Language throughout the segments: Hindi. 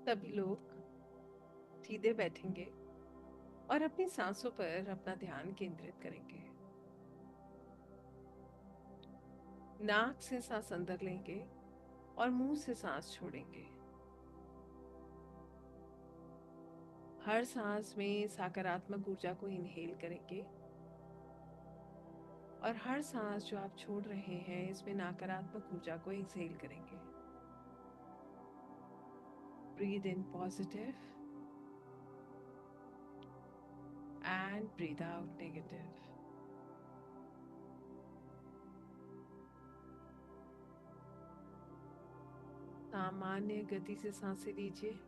सभी लोग सीधे बैठेंगे और अपनी सांसों पर अपना ध्यान केंद्रित करेंगे। नाक से सांस अंदर लेंगे और मुंह से सांस छोड़ेंगे। हर सांस में सकारात्मक ऊर्जा को इनहेल करेंगे और हर सांस जो आप छोड़ रहे हैं इसमें नकारात्मक ऊर्जा को एक्सहेल करेंगे। Breathe in positive and breathe out negative. सामान्य गति से सांसें लीजिए।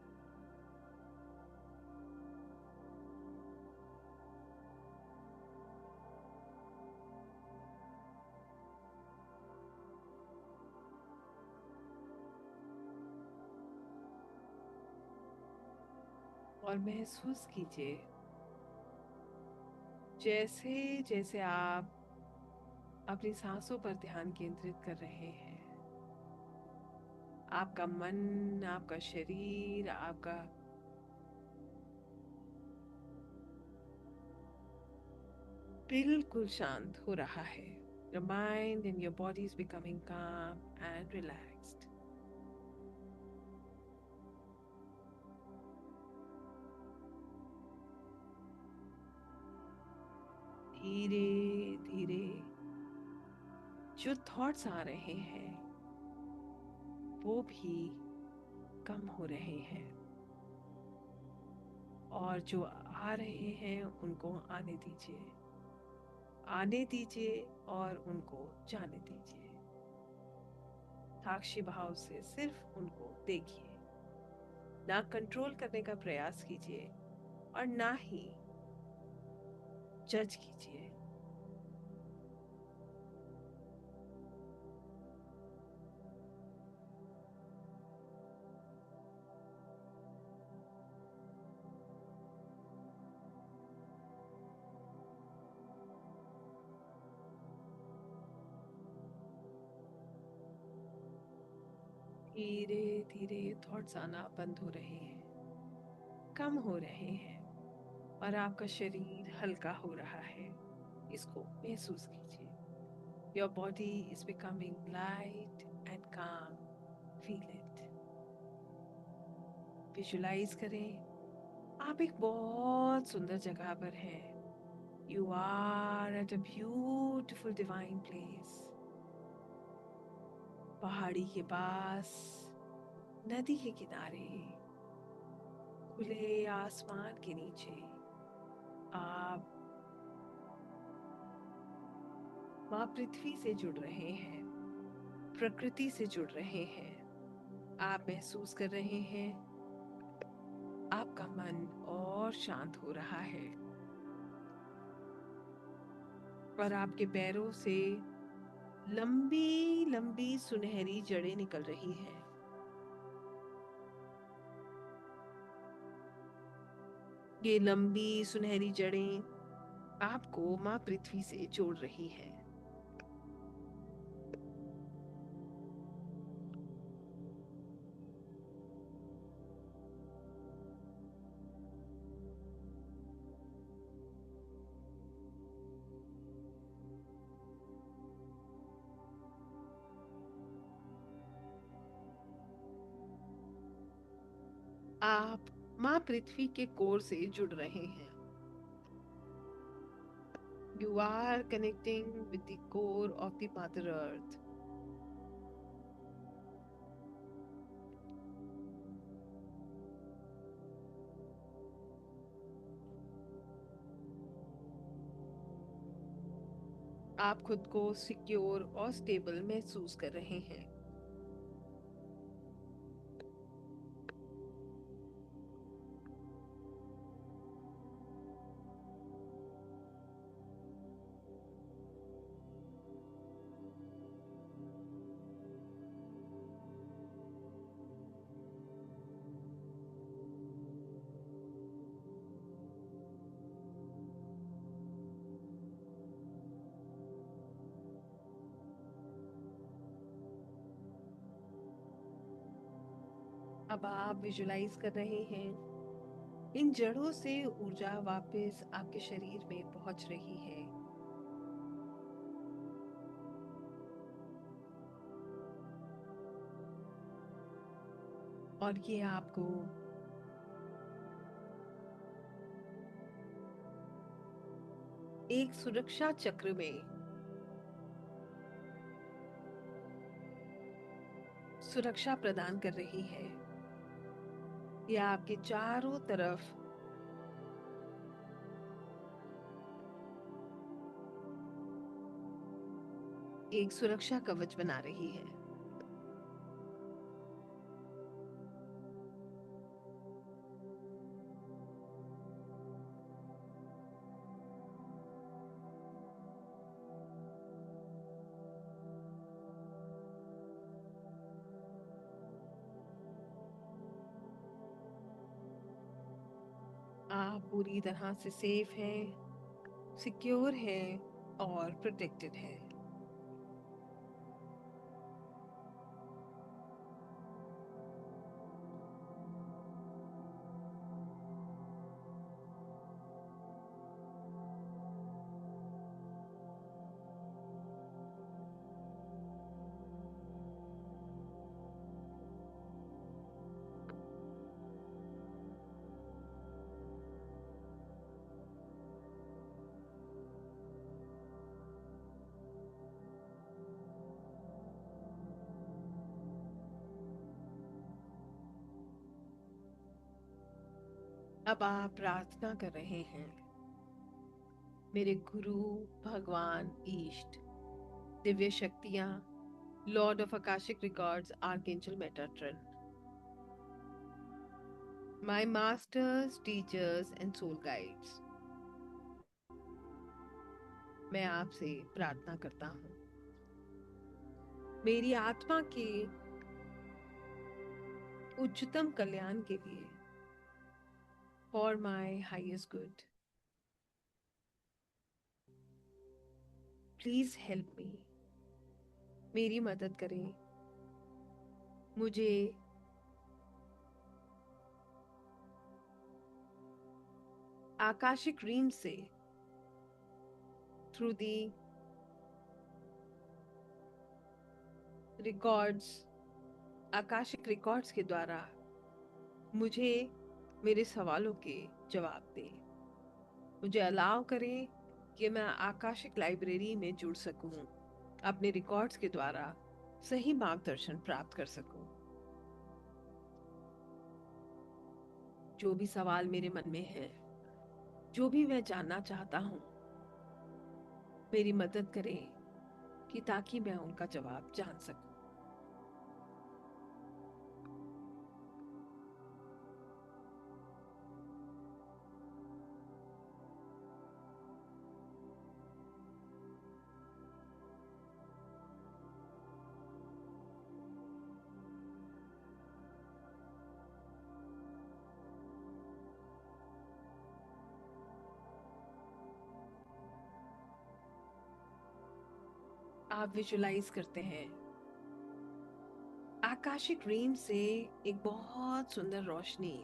और महसूस कीजिए जैसे जैसे आप अपनी सांसों पर ध्यान केंद्रित कर रहे हैं, आपका मन, आपका शरीर, आपका बिल्कुल शांत हो रहा है। Your mind and your body is becoming calm and relaxed. धीरे धीरे जो थॉट्स आ रहे हैं वो भी कम हो रहे हैं और जो आ रहे हैं उनको आने दीजिए और उनको जाने दीजिए। साक्षी भाव से सिर्फ उनको देखिए, ना कंट्रोल करने का प्रयास कीजिए और ना ही जज कीजिए। धीरे धीरे थॉट्स आना बंद हो रहे हैं, कम हो रहे हैं और आपका शरीर हल्का हो रहा है। इसको महसूस कीजिए। Your body is becoming light and calm. Feel it. Visualise करें आप एक बहुत सुंदर जगह पर हैं। You are at a beautiful divine place. पहाड़ी के पास, नदी के किनारे, खुले आसमान के नीचे आप माँ पृथ्वी से जुड़ रहे हैं, प्रकृति से जुड़ रहे हैं। आप महसूस कर रहे हैं आपका मन और शांत हो रहा है और आपके पैरों से लंबी लंबी सुनहरी जड़ें निकल रही हैं। ये लंबी सुनहरी जड़ें आपको माँ पृथ्वी से जोड़ रही हैं। आप माँ पृथ्वी के कोर से जुड़ रहे हैं। You are connecting with the core of the Mother Earth. आप खुद को सिक्योर और स्टेबल महसूस कर रहे हैं। अब आप विजुलाइज कर रहे हैं इन जड़ों से ऊर्जा वापस आपके शरीर में पहुंच रही है। और ये आपको एक सुरक्षा चक्र में सुरक्षा प्रदान कर रही है। यह आपके चारों तरफ एक सुरक्षा कवच बना रही है। आप पूरी तरह से सेफ हैं, सिक्योर हैं और प्रोटेक्टेड हैं। अब आप प्रार्थना कर रहे हैं, मेरे गुरु, भगवान, ईष्ट, दिव्य शक्तियां, lord of Akashic records, archangel Metatron, my masters, teachers and soul guides, मैं आपसे प्रार्थना करता हूँ मेरी आत्मा के उच्चतम कल्याण के लिए, for my highest good, please help me, मेरी मदद करें, मुझे आकाशिक रीम से through the records, Akashic records के द्वारा मुझे मेरे सवालों के जवाब दें। मुझे अलाउ करें कि मैं आकाशिक लाइब्रेरी में जुड़ सकूं, अपने रिकॉर्ड्स के द्वारा सही मार्गदर्शन प्राप्त कर सकूं। जो भी सवाल मेरे मन में है, जो भी मैं जानना चाहता हूं, मेरी मदद करें कि ताकि मैं उनका जवाब जान सकूं। आप विजुलाइज करते हैं आकाशिक रीम से एक बहुत सुंदर रोशनी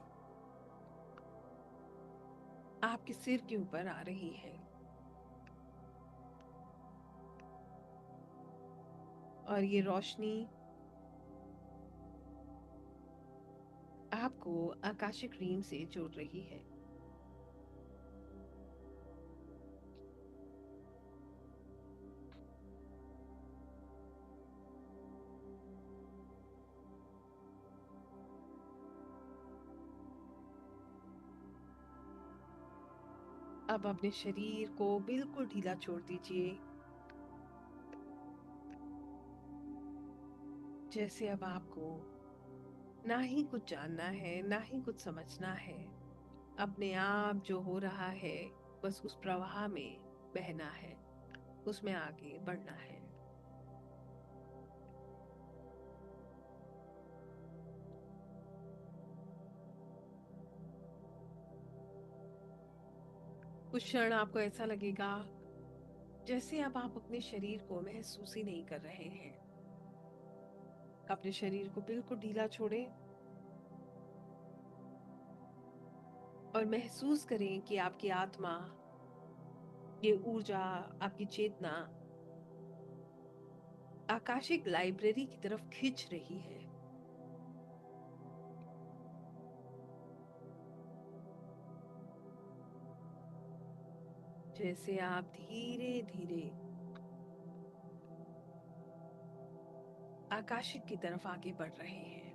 आपके सिर के ऊपर आ रही है, और ये रोशनी आपको आकाशिक रीम से जोड़ रही है। अब अपने शरीर को बिल्कुल ढीला छोड़ दीजिए, जैसे अब आपको ना ही कुछ जानना है, ना ही कुछ समझना है। अपने आप जो हो रहा है, बस उस प्रवाह में बहना है, उसमें आगे बढ़ना है। कुछ क्षण आपको ऐसा लगेगा जैसे अब आप अपने शरीर को महसूस ही नहीं कर रहे हैं। अपने शरीर को बिल्कुल ढीला छोड़ें और महसूस करें कि आपकी आत्मा, ये ऊर्जा, आपकी चेतना आकाशिक लाइब्रेरी की तरफ खींच रही है। जैसे आप धीरे धीरे आकाशिक की तरफ आगे बढ़ रहे हैं,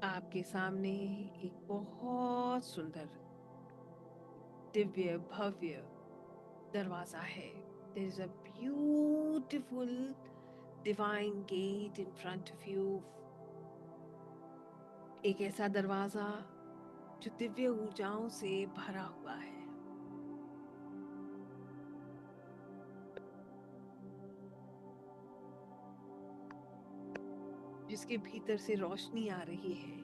आपके सामने एक बहुत सुंदर, दिव्य, भव्य दरवाजा है। There is a beautiful divine gate in front of you. एक ऐसा दरवाजा जो दिव्य ऊर्जाओं से भरा हुआ है, जिसके भीतर से रोशनी आ रही है।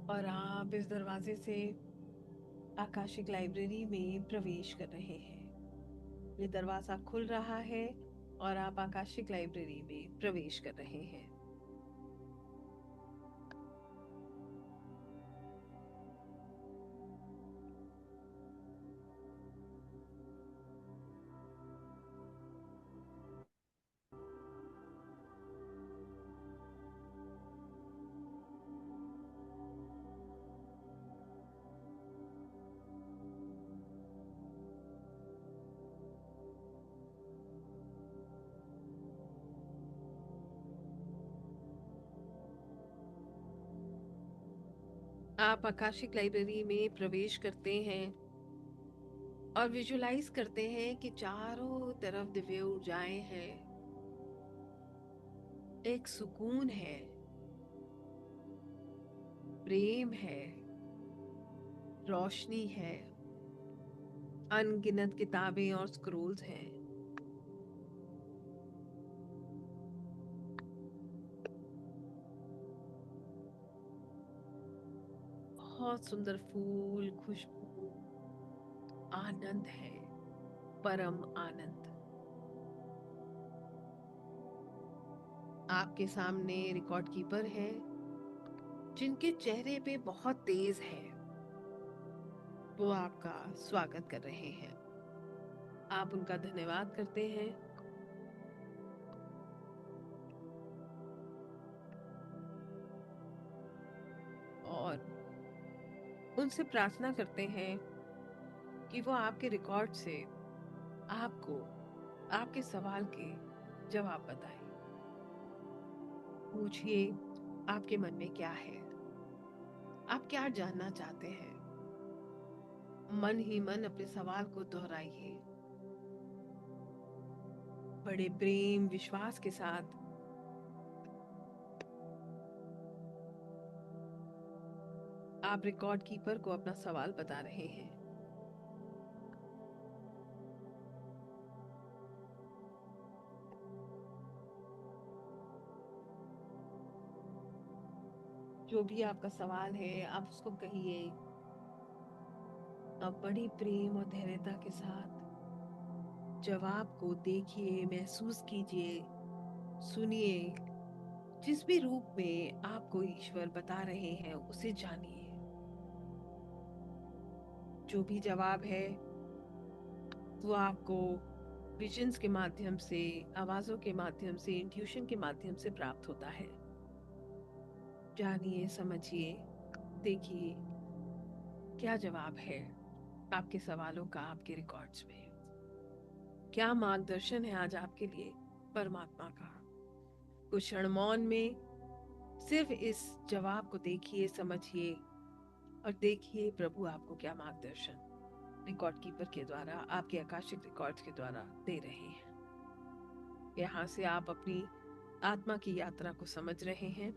और आप इस दरवाजे से आकाशिक लाइब्रेरी में प्रवेश कर रहे हैं। ये दरवाजा खुल रहा है और आप आकाशिक लाइब्रेरी में प्रवेश कर रहे हैं। आप आकाशिक लाइब्रेरी में प्रवेश करते हैं और विजुलाइज करते हैं कि चारों तरफ दिव्य ऊर्जाएं हैं, एक सुकून है, प्रेम है, रोशनी है, अनगिनत किताबें और स्क्रोल्स हैं। बहुत सुंदर फूल, खुशबू, आनंद है, परम आनंद। आपके सामने रिकॉर्ड कीपर है, जिनके चेहरे पे बहुत तेज है। वो आपका स्वागत कर रहे हैं। आप उनका धन्यवाद करते हैं और उनसे प्रार्थना करते हैं कि वो आपके रिकॉर्ड से आपको आपके सवाल के जवाब बताएं। पूछिए, आपके मन में क्या है, आप क्या जानना चाहते हैं। मन ही मन अपने सवाल को दोहराइए, बड़े प्रेम विश्वास के साथ। आप रिकॉर्ड कीपर को अपना सवाल बता रहे हैं। जो भी आपका सवाल है, आप उसको कहिए। अब बड़ी प्रेम और धैर्यता के साथ जवाब को देखिए, महसूस कीजिए, सुनिए। जिस भी रूप में आपको ईश्वर बता रहे हैं, उसे जानिए। जो भी जवाब है वो आपको विजन्स के माध्यम से, आवाजों के माध्यम से, इंट्यूशन के माध्यम से प्राप्त होता है। जानिए, समझिए, देखिए क्या जवाब है आपके सवालों का आपके रिकॉर्ड्स में। क्या मार्गदर्शन है आज आपके लिए परमात्मा का। कुछ क्षण मौन में सिर्फ इस जवाब को देखिए, समझिए और देखिए प्रभु आपको क्या मार्गदर्शन रिकॉर्ड कीपर के द्वारा, आपके आकाशिक रिकॉर्ड्स के द्वारा दे रहे हैं। यहाँ से आप अपनी आत्मा की यात्रा को समझ रहे हैं।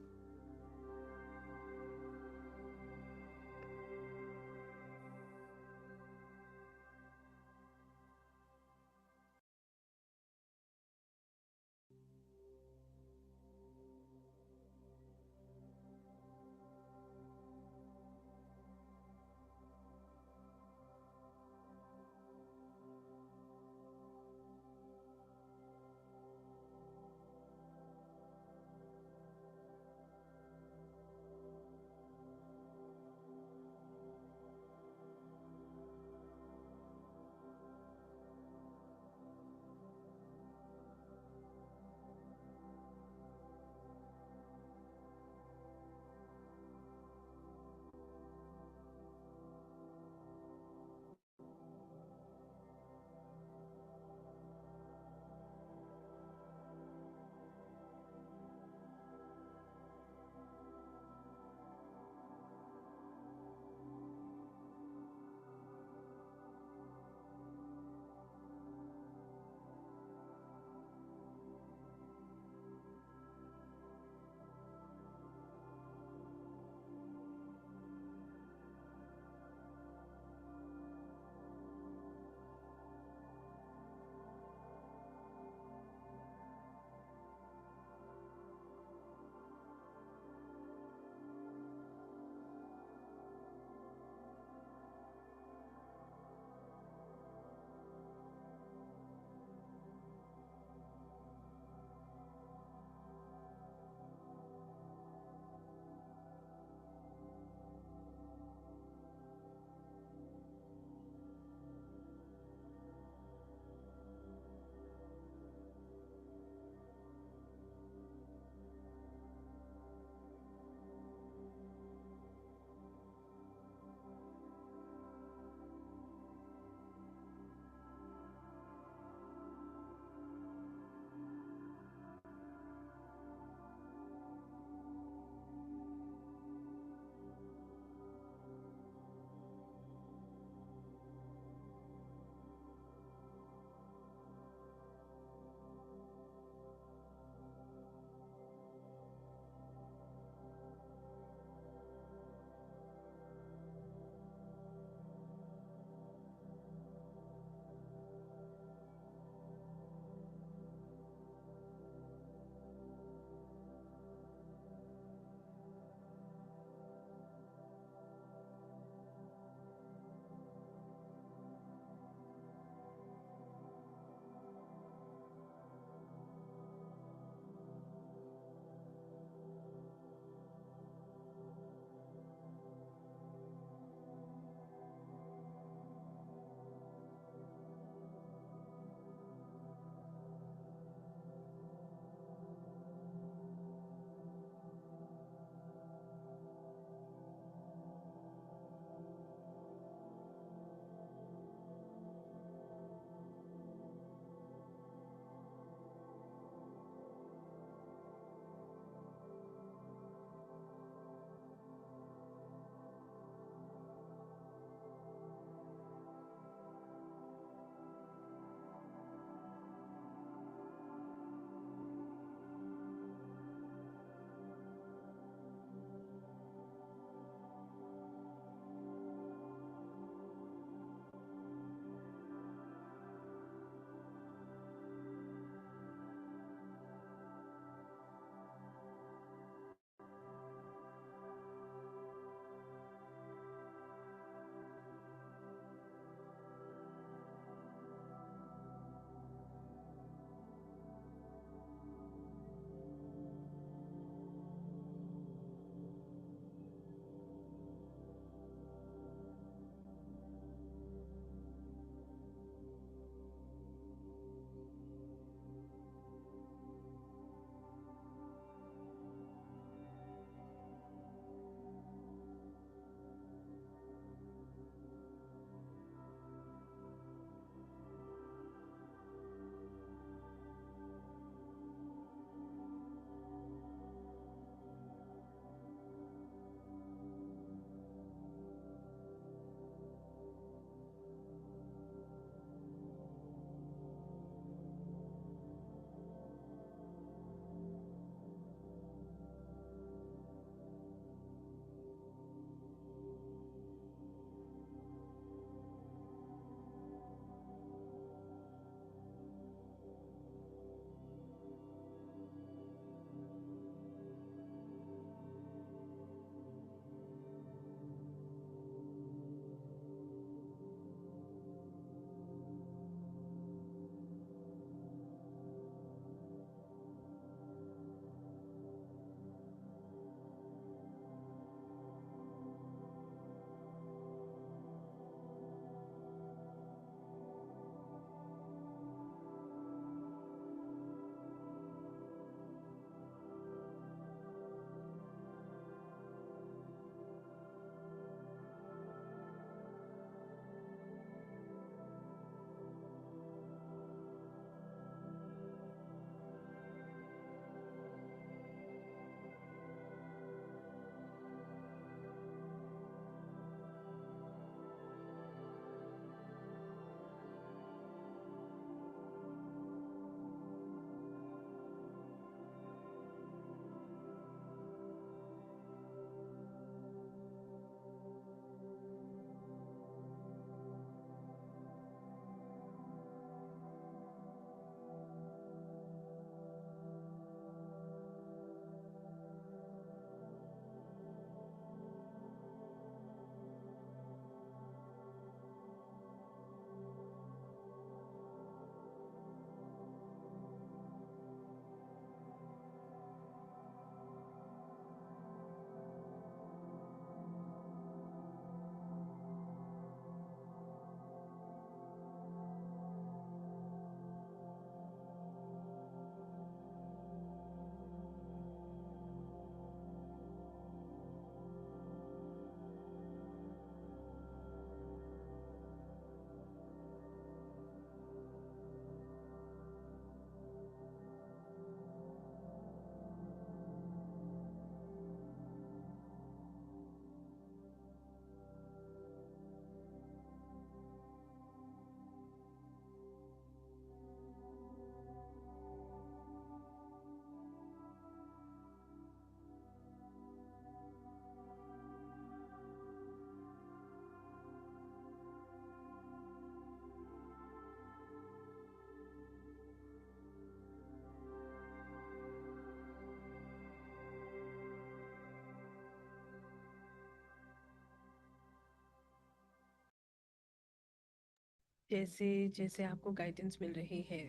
जैसे जैसे आपको गाइडेंस मिल रही है,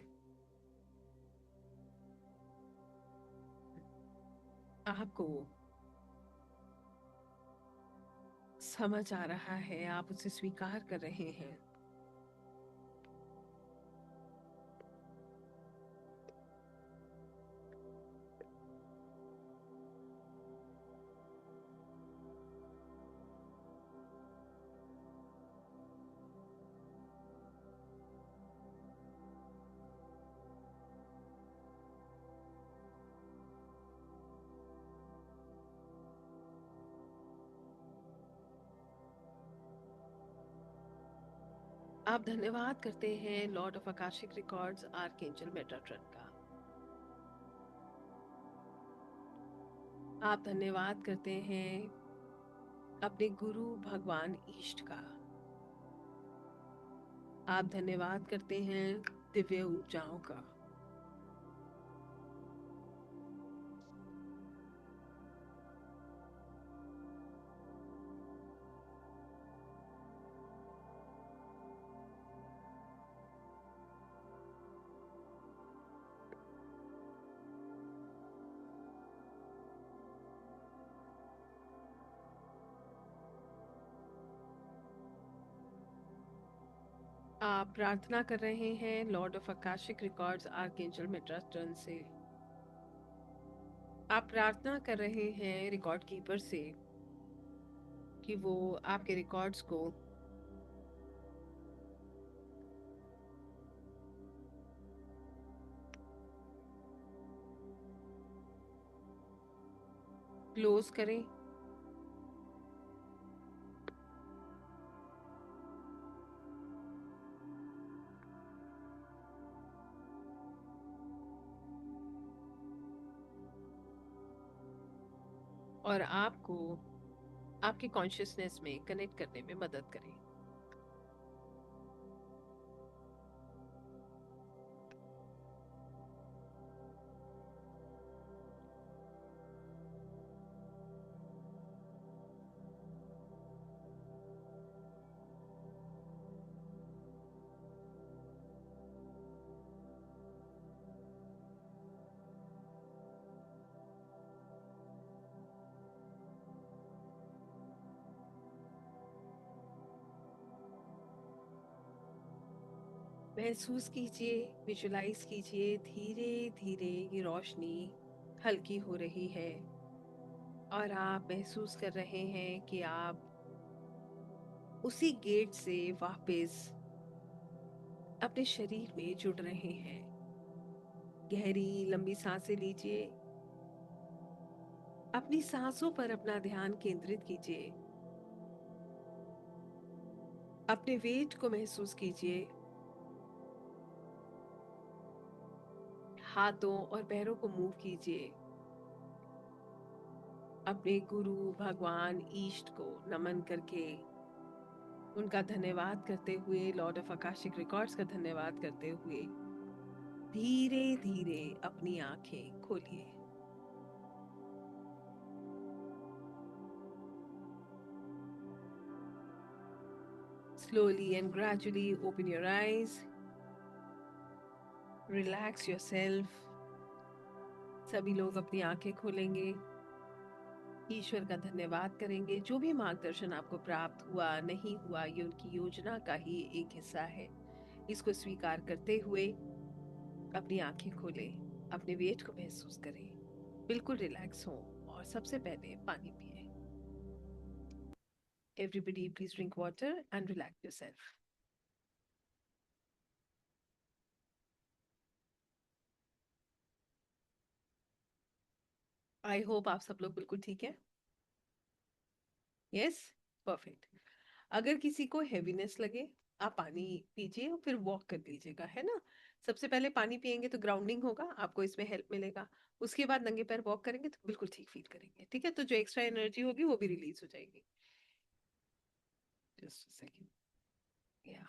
आपको समझ आ रहा है, आप उसे स्वीकार कर रहे हैं। आप धन्यवाद करते हैं Lord of Akashic records archangel Metatron का। आप धन्यवाद करते हैं अपने गुरु भगवान ईष्ट का। आप धन्यवाद करते हैं दिव्य ऊर्जाओं का। आप प्रार्थना कर रहे हैं Lord of Akashic records archangel Metatron से। आप प्रार्थना कर रहे हैं रिकॉर्ड कीपर से कि वो आपके रिकॉर्ड्स को क्लोज करें। और आपको आपके कॉन्शियसनेस में कनेक्ट करने में मदद करें। महसूस कीजिए, विजुलाइज कीजिए, धीरे धीरे ये रोशनी हल्की हो रही है और आप महसूस कर रहे हैं कि आप उसी गेट से वापस अपने शरीर में जुड़ रहे हैं। गहरी लंबी सांसें लीजिए, अपनी सांसों पर अपना ध्यान केंद्रित कीजिए, अपने वेट को महसूस कीजिए, हाथों और पैरों को मूव कीजिए, अपने गुरु भगवान ईष्ट को नमन करके उनका धन्यवाद करते हुए, लॉर्ड ऑफ आकाशिक रिकॉर्ड्स का धन्यवाद करते हुए धीरे धीरे अपनी आंखें खोलिए। Slowly and gradually open your eyes. Relax yourself. सभी लोग अपनी आंखें खोलेंगे, ईश्वर का धन्यवाद करेंगे। जो भी मार्गदर्शन आपको प्राप्त हुआ नहीं हुआ, ये उनकी योजना का ही एक हिस्सा है। इसको स्वीकार करते हुए अपनी आंखें खोलें, अपने वेट को महसूस करें, बिल्कुल रिलैक्स हों और सबसे पहले पानी पिए। Everybody please drink water and relax yourself. I hope आप सब लोग बिल्कुल ठीक है। Yes, perfect. अगर किसी को हेवीनेस लगे, आप पानी पीजिए और फिर वॉक कर लीजिएगा, है ना। सबसे पहले पानी पियेंगे तो ग्राउंडिंग होगा, आपको इसमें हेल्प मिलेगा। उसके बाद नंगे पैर वॉक करेंगे तो बिल्कुल ठीक फील करेंगे, ठीक है। तो जो एक्स्ट्रा एनर्जी होगी वो भी रिलीज हो जाएगी। Just second. या